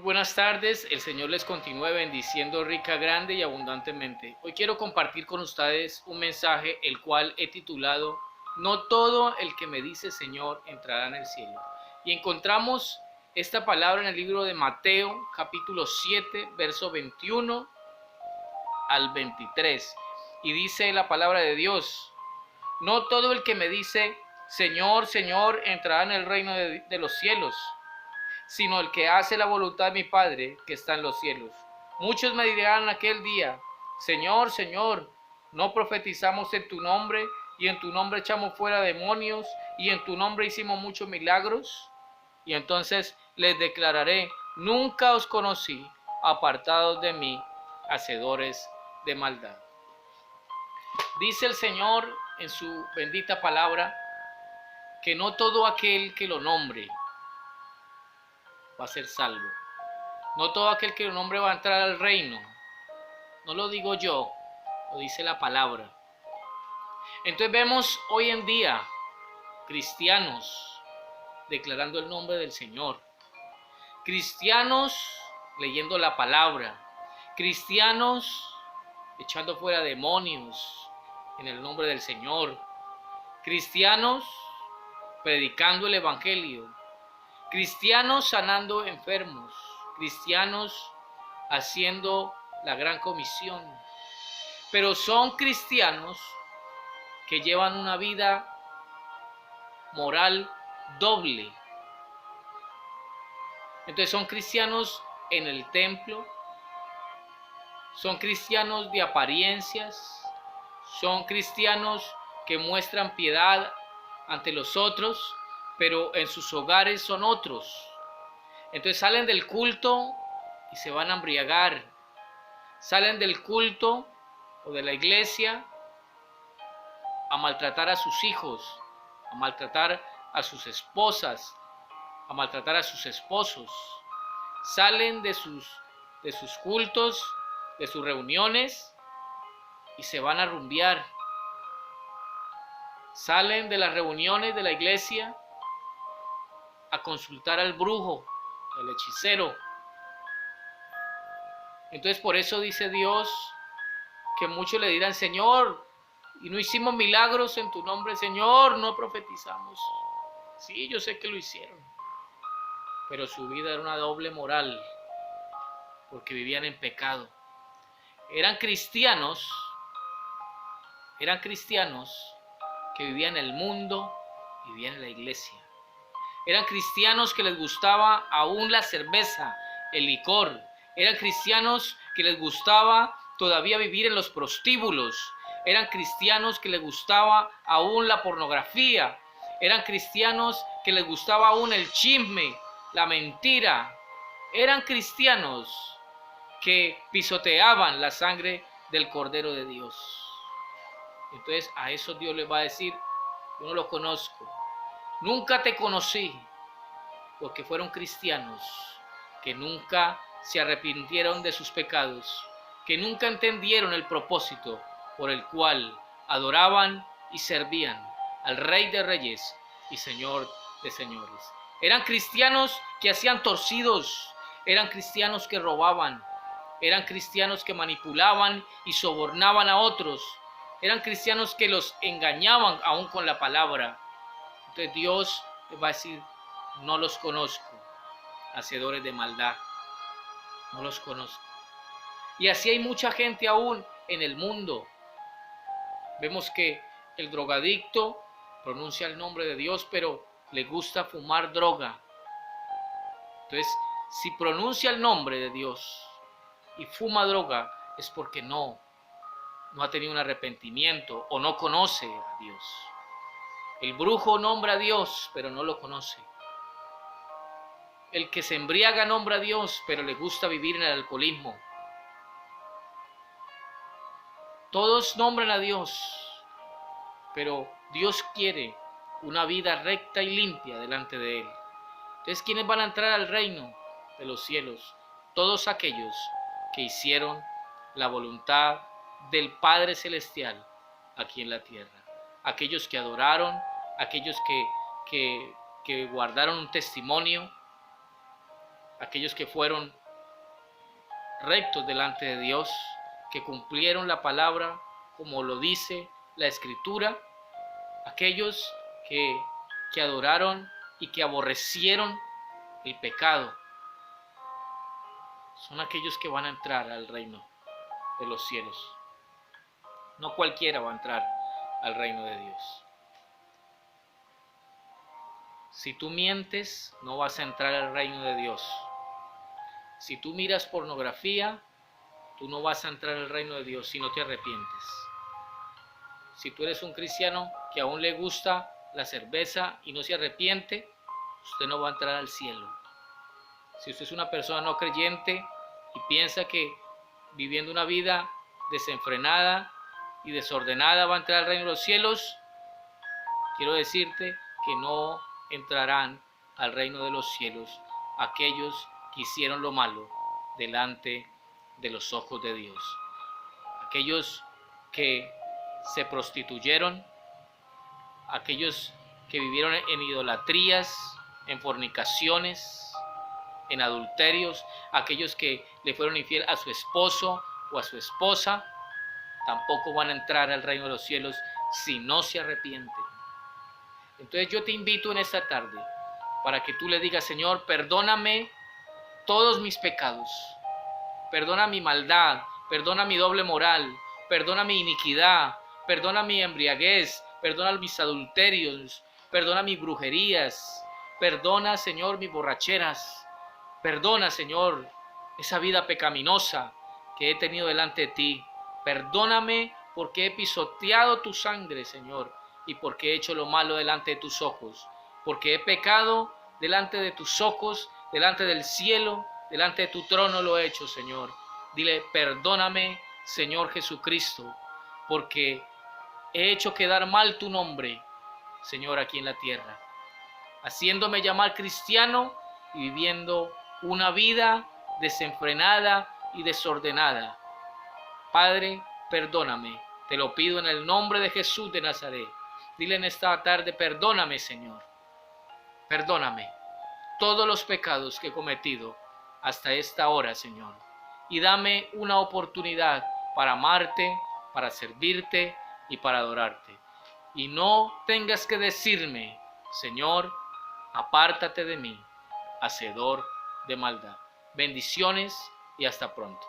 buenas tardes, el Señor les continúe bendiciendo rica, grande y abundantemente. Hoy quiero compartir con ustedes un mensaje el cual he titulado No todo el que me dice Señor entrará en el cielo. Y encontramos esta palabra en el libro de Mateo, capítulo 7, verso 21 al 23. Y dice la palabra de Dios, no todo el que me dice Señor, Señor entrará en el reino de los cielos, sino el que hace la voluntad de mi Padre que está en los cielos. Muchos me dirán aquel día, Señor, Señor, ¿no profetizamos en tu nombre, y en tu nombre echamos fuera demonios, y en tu nombre hicimos muchos milagros? Y entonces les declararé, nunca os conocí, apartados de mí, hacedores de maldad. Dice el Señor en su bendita palabra, que no todo aquel que lo nombre va a ser salvo. No todo aquel que lo nombre va a entrar al reino. No lo digo yo, lo dice la palabra. Entonces vemos hoy en día cristianos declarando el nombre del Señor. Cristianos leyendo la palabra. Cristianos echando fuera demonios en el nombre del Señor. Cristianos predicando el evangelio. Cristianos sanando enfermos. Cristianos haciendo la gran comisión, pero son cristianos que llevan una vida moral doble. Entonces son cristianos en el templo, son cristianos de apariencias, son cristianos que muestran piedad ante los otros, pero en sus hogares son otros. Entonces salen del culto y se van a embriagar. Salen del culto o de la iglesia a maltratar a sus hijos, a maltratar a sus esposas, a maltratar a sus esposos. Salen de sus cultos, de sus reuniones y se van a rumbear. Salen de las reuniones de la iglesia a consultar al brujo, al hechicero. Entonces por eso dice Dios que muchos le dirán, Señor, y no hicimos milagros en tu nombre, Señor, no profetizamos. Sí, yo sé que lo hicieron, pero su vida era una doble moral, porque vivían en pecado. Eran cristianos que vivían en el mundo y vivían en la iglesia. Eran cristianos que les gustaba aún la cerveza, el licor. Eran cristianos que les gustaba todavía vivir en los prostíbulos. Eran cristianos que les gustaba aún la pornografía. Eran cristianos que les gustaba aún el chisme, la mentira. Eran cristianos que pisoteaban la sangre del Cordero de Dios. Entonces a eso Dios les va a decir, yo no lo conozco. Nunca te conocí, porque fueron cristianos que nunca se arrepintieron de sus pecados, que nunca entendieron el propósito por el cual adoraban y servían al Rey de Reyes y Señor de Señores. Eran cristianos que hacían torcidos, eran cristianos que robaban, eran cristianos que manipulaban y sobornaban a otros, eran cristianos que los engañaban aún con la palabra. Entonces Dios les va a decir, no los conozco, hacedores de maldad, no los conozco. Y así hay mucha gente aún en el mundo. Vemos que el drogadicto pronuncia el nombre de Dios, pero le gusta fumar droga. Entonces, si pronuncia el nombre de Dios y fuma droga, es porque no ha tenido un arrepentimiento o no conoce a Dios. El brujo nombra a Dios, pero no lo conoce. El que se embriaga nombra a Dios, pero le gusta vivir en el alcoholismo. Todos nombran a Dios, pero Dios quiere una vida recta y limpia delante de Él. Entonces, ¿quiénes van a entrar al reino de los cielos? Todos aquellos que hicieron la voluntad del Padre Celestial aquí en la tierra. Aquellos que adoraron, aquellos que guardaron un testimonio, aquellos que fueron rectos delante de Dios, que cumplieron la palabra como lo dice la Escritura, aquellos que adoraron y que aborrecieron el pecado, son aquellos que van a entrar al reino de los cielos. No cualquiera va a entrar al reino de Dios. Si tú mientes, no vas a entrar al reino de Dios. Si tú miras pornografía, tú no vas a entrar al reino de Dios si no te arrepientes. Si tú eres un cristiano que aún le gusta la cerveza y no se arrepiente, usted no va a entrar al cielo. Si usted es una persona no creyente y piensa que viviendo una vida desenfrenada y desordenada va a entrar al reino de los cielos, quiero decirte que no entrarán al reino de los cielos aquellos que hicieron lo malo delante de los ojos de Dios. Aquellos que se prostituyeron, aquellos que vivieron en idolatrías, en fornicaciones, en adulterios, aquellos que le fueron infiel a su esposo o a su esposa, tampoco van a entrar al reino de los cielos si no se arrepienten. Entonces yo te invito en esta tarde para que tú le digas: Señor, perdóname todos mis pecados, perdona mi maldad, perdona mi doble moral, perdona mi iniquidad, perdona mi embriaguez, perdona mis adulterios, perdona mis brujerías, perdona, Señor, mis borracheras, perdona, Señor, esa vida pecaminosa que he tenido delante de ti. Perdóname porque he pisoteado tu sangre, Señor, y porque he hecho lo malo delante de tus ojos, porque he pecado delante de tus ojos, delante del cielo, delante de tu trono lo he hecho, Señor. Dile: perdóname, Señor Jesucristo, porque he hecho quedar mal tu nombre, Señor, aquí en la tierra, haciéndome llamar cristiano y viviendo una vida desenfrenada y desordenada. Padre, perdóname, te lo pido en el nombre de Jesús de Nazaret. Dile en esta tarde: perdóname, Señor, perdóname todos los pecados que he cometido hasta esta hora, Señor, y dame una oportunidad para amarte, para servirte y para adorarte. Y no tengas que decirme: Señor, apártate de mí, hacedor de maldad. Bendiciones y hasta pronto.